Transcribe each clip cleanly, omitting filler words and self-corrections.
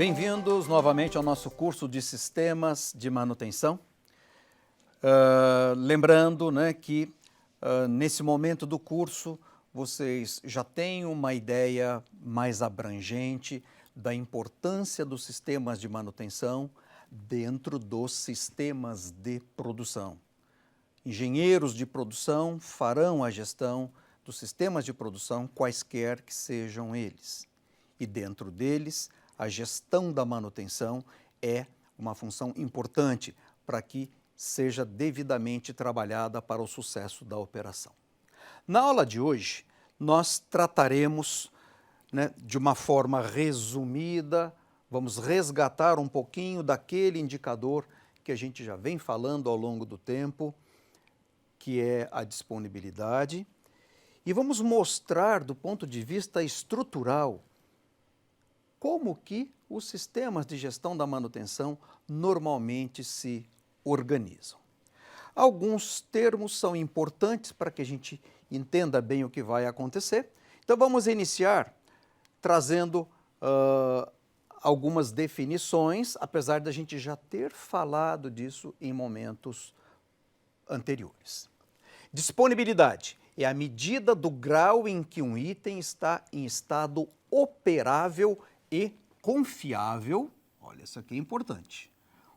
Bem-vindos novamente ao nosso curso de Sistemas de Manutenção. Lembrando, que nesse momento do curso vocês já têm uma ideia mais abrangente da importância dos sistemas de manutenção dentro dos sistemas de produção. Engenheiros de produção farão a gestão dos sistemas de produção, quaisquer que sejam eles. E dentro deles, a gestão da manutenção é uma função importante para que seja devidamente trabalhada para o sucesso da operação. Na aula de hoje, nós trataremos de uma forma resumida, vamos resgatar um pouquinho daquele indicador que a gente já vem falando ao longo do tempo, que é a disponibilidade, e vamos mostrar do ponto de vista estrutural como que os sistemas de gestão da manutenção normalmente se organizam. Alguns termos são importantes para que a gente entenda bem o que vai acontecer. Então vamos iniciar trazendo algumas definições, apesar da gente já ter falado disso em momentos anteriores. Disponibilidade é a medida do grau em que um item está em estado operável e confiável. Olha, isso aqui é importante.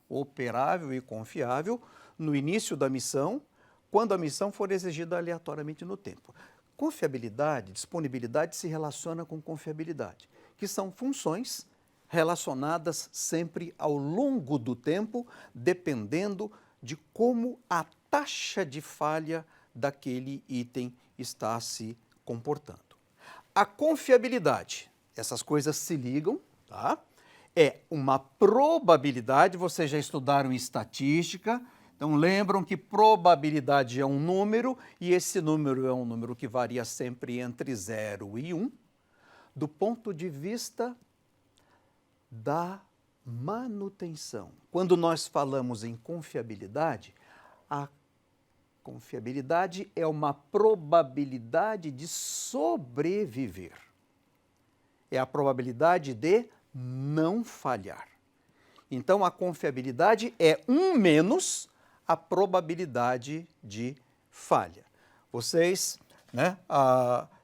Operável e confiável no início da missão, quando a missão for exigida aleatoriamente no tempo. Confiabilidade, disponibilidade se relaciona com confiabilidade, que são funções relacionadas sempre ao longo do tempo, dependendo de como a taxa de falha daquele item está se comportando. A confiabilidade, essas coisas se ligam, tá? É uma probabilidade, vocês já estudaram estatística, então lembram que probabilidade é um número e esse número é um número que varia sempre entre 0 e 1, do ponto de vista da manutenção. Quando nós falamos em confiabilidade, a confiabilidade é uma probabilidade de sobreviver. É a probabilidade de não falhar. Então, a confiabilidade é 1 menos a probabilidade de falha. Vocês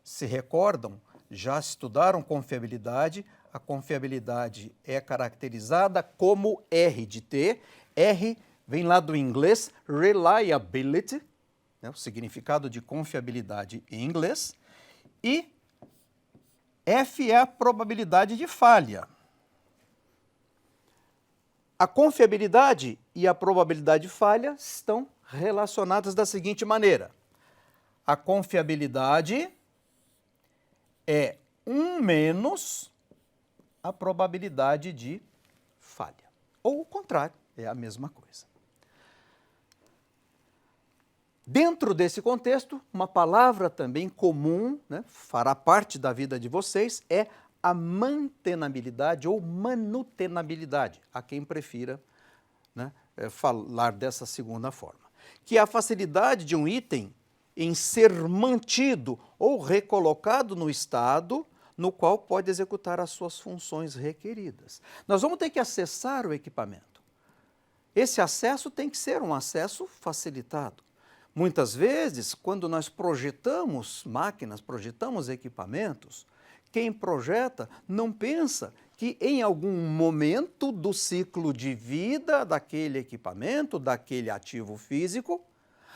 se recordam, já estudaram confiabilidade. A confiabilidade é caracterizada como R de T. R vem lá do inglês reliability, o significado de confiabilidade em inglês, e F é a probabilidade de falha. A confiabilidade e a probabilidade de falha estão relacionadas da seguinte maneira. A confiabilidade é 1 menos a probabilidade de falha. Ou o contrário, é a mesma coisa. Dentro desse contexto, uma palavra também comum, fará parte da vida de vocês, é a mantenabilidade ou manutenabilidade, a quem prefira falar dessa segunda forma, que é a facilidade de um item em ser mantido ou recolocado no estado no qual pode executar as suas funções requeridas. Nós vamos ter que acessar o equipamento. Esse acesso tem que ser um acesso facilitado. Muitas vezes, quando nós projetamos máquinas, projetamos equipamentos, quem projeta não pensa que em algum momento do ciclo de vida daquele equipamento, daquele ativo físico,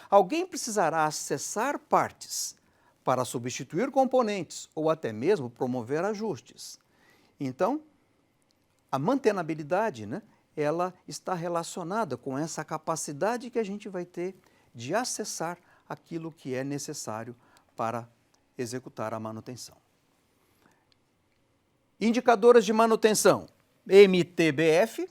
alguém precisará acessar partes para substituir componentes ou até mesmo promover ajustes. Então, a mantenabilidade, ela está relacionada com essa capacidade que a gente vai ter de acessar aquilo que é necessário para executar a manutenção. Indicadores de manutenção, MTBF,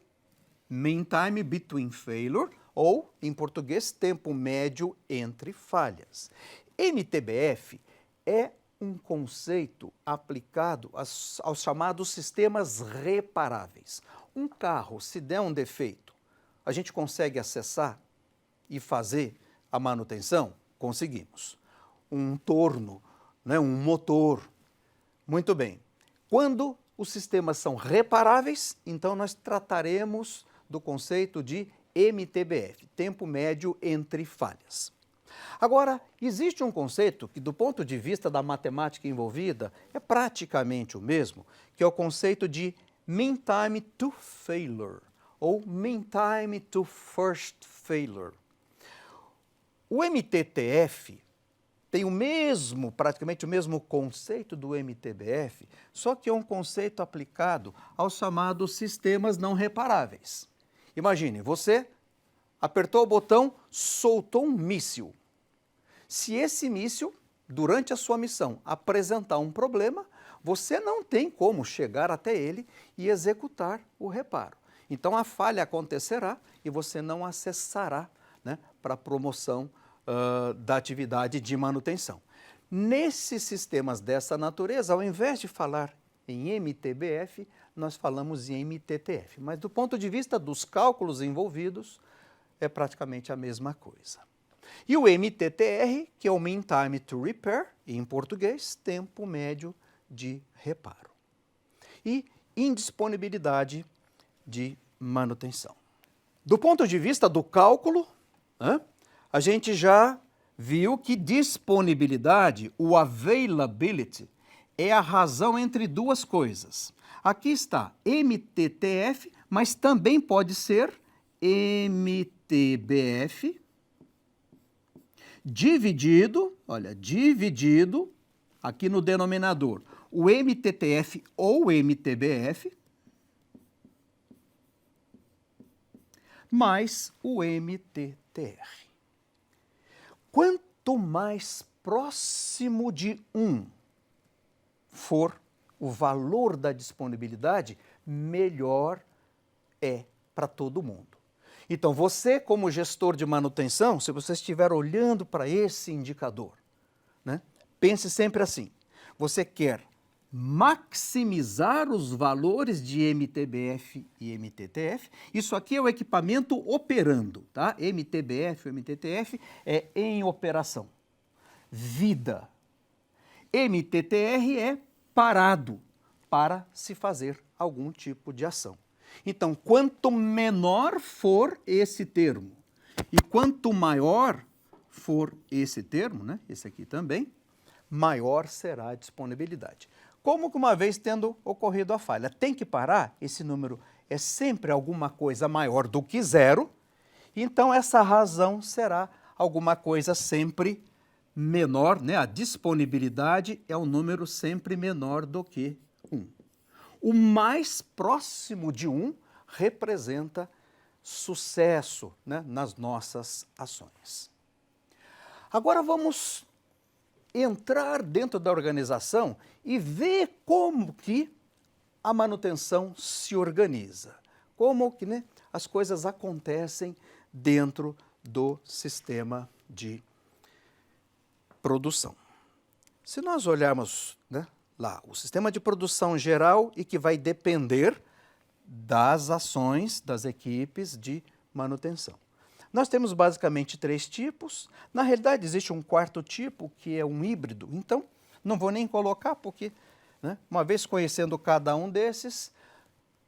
Mean Time Between Failure, ou, em português, tempo médio entre falhas. MTBF é um conceito aplicado aos chamados sistemas reparáveis. Um carro, se der um defeito, a gente consegue acessar e fazer a manutenção? Conseguimos. Um torno, um motor. Muito bem. Quando os sistemas são reparáveis, então nós trataremos do conceito de MTBF, tempo médio entre falhas. Agora, existe um conceito que, do ponto de vista da matemática envolvida, é praticamente o mesmo, que é o conceito de mean time to failure, ou mean time to first failure. O MTTF tem praticamente o mesmo conceito do MTBF, só que é um conceito aplicado aos chamados sistemas não reparáveis. Imagine, você apertou o botão, soltou um míssil. Se esse míssil, durante a sua missão, apresentar um problema, você não tem como chegar até ele e executar o reparo. Então a falha acontecerá e você não acessará, né, para a promoção da atividade de manutenção. Nesses sistemas dessa natureza, ao invés de falar em MTBF, nós falamos em MTTF. Mas do ponto de vista dos cálculos envolvidos, é praticamente a mesma coisa. E o MTTR, que é o Mean Time to Repair, em português, tempo médio de reparo. E indisponibilidade de manutenção. Do ponto de vista do cálculo, a gente já viu que disponibilidade, o availability, é a razão entre duas coisas. Aqui está MTTF, mas também pode ser MTBF dividido, olha, dividido aqui no denominador, o MTTF ou MTBF, mais o MTTR. Quanto mais próximo de 1 for o valor da disponibilidade, melhor é para todo mundo. Então, você, como gestor de manutenção, se você estiver olhando para esse indicador, né, pense sempre assim: você quer maximizar os valores de MTBF e MTTF. Isso aqui é o equipamento operando, tá? MTBF ou MTTF é em operação. Vida. MTTR é parado para se fazer algum tipo de ação. Então, quanto menor for esse termo e quanto maior for esse termo, né, esse aqui também, maior será a disponibilidade. Como que uma vez tendo ocorrido a falha, tem que parar, esse número é sempre alguma coisa maior do que 0, então essa razão será alguma coisa sempre menor, né? A disponibilidade é um número sempre menor do que 1. O mais próximo de 1 representa sucesso, né, nas nossas ações. Agora vamos entrar dentro da organização e ver como que a manutenção se organiza, como que, né, as coisas acontecem dentro do sistema de produção. Se nós olharmos, né, lá, o sistema de produção geral e que vai depender das ações das equipes de manutenção. Nós temos basicamente 3 tipos. Na realidade, existe um 4º tipo, que é um híbrido. Então, não vou nem colocar, porque, né, uma vez conhecendo cada um desses,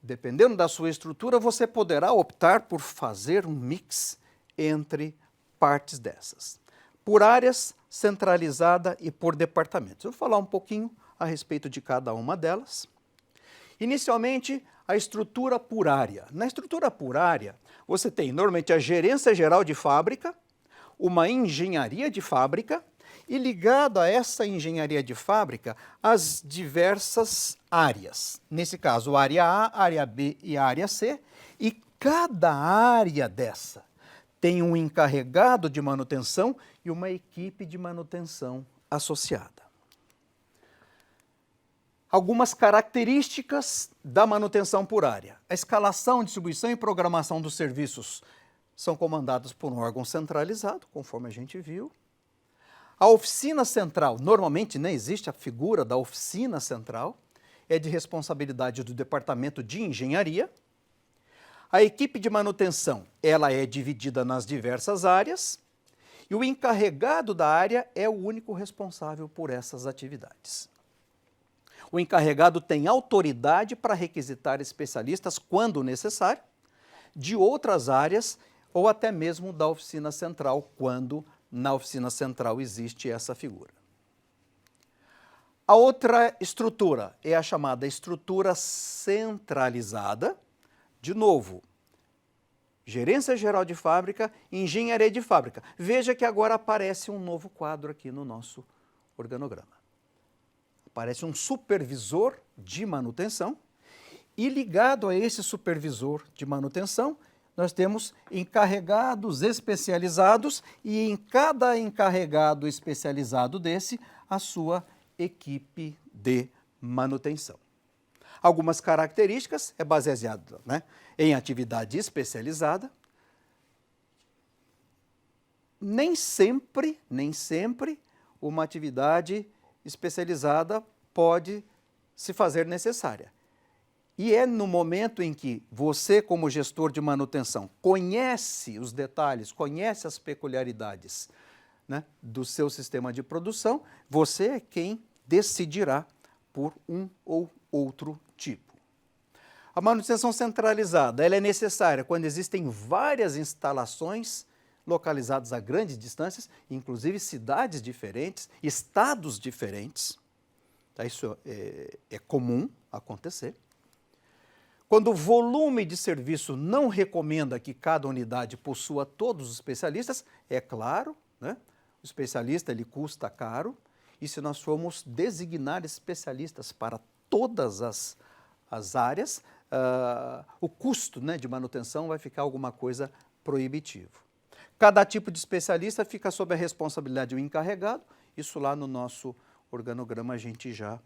dependendo da sua estrutura, você poderá optar por fazer um mix entre partes dessas. Por áreas, centralizada e por departamentos. Eu vou falar um pouquinho a respeito de cada uma delas. Inicialmente, a estrutura por área. Na estrutura por área, você tem normalmente a gerência geral de fábrica, uma engenharia de fábrica e ligado a essa engenharia de fábrica as diversas áreas. Nesse caso, a área A, a área B e a área C. E cada área dessa tem um encarregado de manutenção e uma equipe de manutenção associada. Algumas características da manutenção por área. A escalação, distribuição e programação dos serviços são comandados por um órgão centralizado, conforme a gente viu. A oficina central, normalmente, né, existe a figura da oficina central, é de responsabilidade do departamento de engenharia. A equipe de manutenção, ela é dividida nas diversas áreas e o encarregado da área é o único responsável por essas atividades. O encarregado tem autoridade para requisitar especialistas, quando necessário, de outras áreas ou até mesmo da oficina central, quando na oficina central existe essa figura. A outra estrutura é a chamada estrutura centralizada. De novo, gerência geral de fábrica, engenharia de fábrica. Veja que agora aparece um novo quadro aqui no nosso organograma. Aparece um supervisor de manutenção e ligado a esse supervisor de manutenção, nós temos encarregados especializados e em cada encarregado especializado desse, a sua equipe de manutenção. Algumas características é baseado, em atividade especializada. Nem sempre uma atividade especializada pode se fazer necessária. E é no momento em que você, como gestor de manutenção, conhece os detalhes, conhece as peculiaridades, do seu sistema de produção, você é quem decidirá por um ou outro tipo. A manutenção centralizada, ela é necessária quando existem várias instalações localizadas a grandes distâncias, inclusive cidades diferentes, estados diferentes. Isso é comum acontecer. Quando o volume de serviço não recomenda que cada unidade possua todos os especialistas, é claro, o especialista ele custa caro, e se nós formos designar especialistas para todas as áreas, o custo de manutenção vai ficar alguma coisa proibitivo. Cada tipo de especialista fica sob a responsabilidade do encarregado, isso lá no nosso organograma a gente já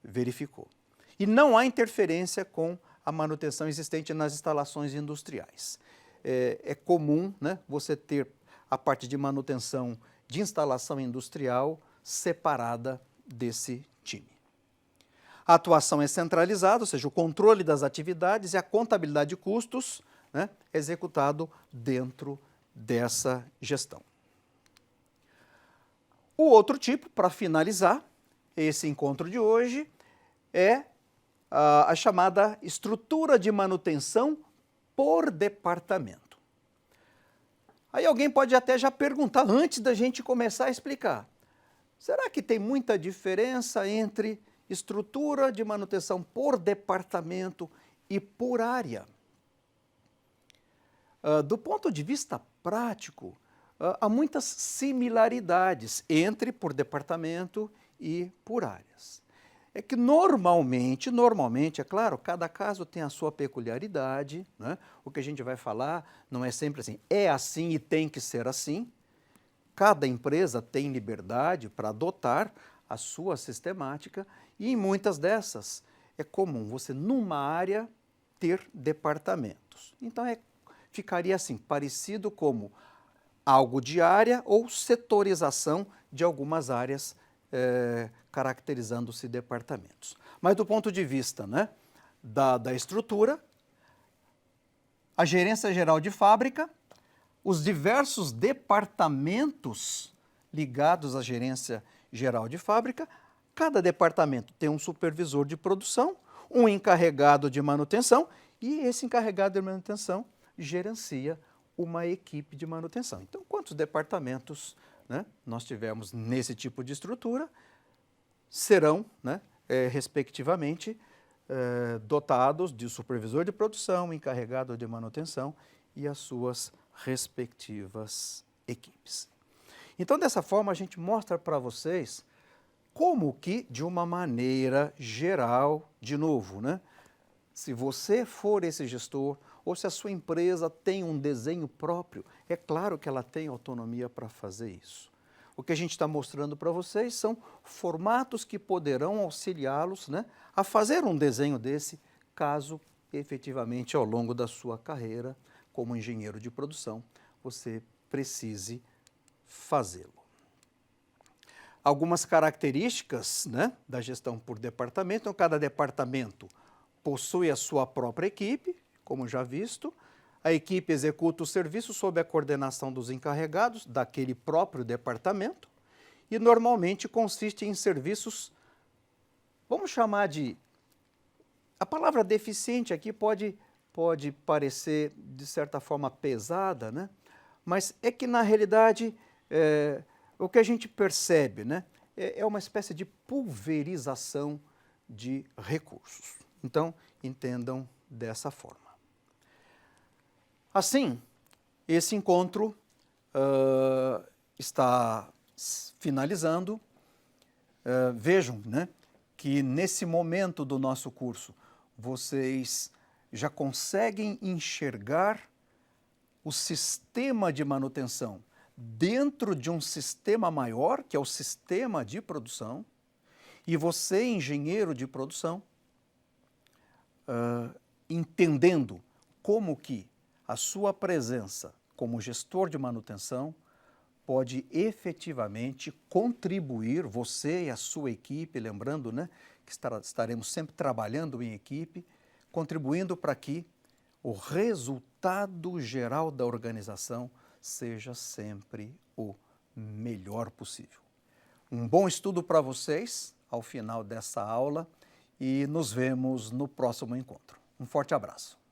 verificou. E não há interferência com a manutenção existente nas instalações industriais. É comum você ter a parte de manutenção de instalação industrial separada desse time. A atuação é centralizada, ou seja, o controle das atividades e a contabilidade de custos executado dentro dessa gestão. O outro tipo, para finalizar esse encontro de hoje, é a chamada estrutura de manutenção por departamento. Aí alguém pode até já perguntar, antes da gente começar a explicar, será que tem muita diferença entre estrutura de manutenção por departamento e por área? Do ponto de vista prático, há muitas similaridades entre por departamento e por áreas. É que normalmente, é claro, cada caso tem a sua peculiaridade, O que a gente vai falar não é sempre assim, é assim e tem que ser assim. Cada empresa tem liberdade para adotar a sua sistemática e em muitas dessas é comum você, numa área, ter departamentos. Então, ficaria assim, parecido como algo de área ou setorização de algumas áreas, caracterizando-se departamentos. Mas do ponto de vista da estrutura, a gerência geral de fábrica, os diversos departamentos ligados à gerência geral de fábrica, cada departamento tem um supervisor de produção, um encarregado de manutenção e esse encarregado de manutenção gerencia uma equipe de manutenção. Então, quantos departamentos nós tivermos nesse tipo de estrutura, serão, respectivamente, dotados de supervisor de produção, encarregado de manutenção e as suas respectivas equipes. Então, dessa forma, a gente mostra para vocês como que, de uma maneira geral, de novo, se você for esse gestor ou se a sua empresa tem um desenho próprio, é claro que ela tem autonomia para fazer isso. O que a gente está mostrando para vocês são formatos que poderão auxiliá-los a fazer um desenho desse, caso efetivamente ao longo da sua carreira como engenheiro de produção você precise fazê-lo. Algumas características da gestão por departamento, então cada departamento possui a sua própria equipe, como já visto, a equipe executa o serviço sob a coordenação dos encarregados daquele próprio departamento e normalmente consiste em serviços vamos chamar de... A palavra deficiente aqui pode parecer, de certa forma, pesada, né? Mas é que, na realidade, o que a gente percebe, né, é uma espécie de pulverização de recursos. Então, entendam dessa forma. Assim, esse encontro está finalizando. Vejam, né, que nesse momento do nosso curso, vocês já conseguem enxergar o sistema de manutenção dentro de um sistema maior, que é o sistema de produção, e você, engenheiro de produção, entendendo como que a sua presença como gestor de manutenção pode efetivamente contribuir, você e a sua equipe, lembrando, né, que estaremos sempre trabalhando em equipe, contribuindo para que o resultado geral da organização seja sempre o melhor possível. Um bom estudo para vocês ao final dessa aula e nos vemos no próximo encontro. Um forte abraço.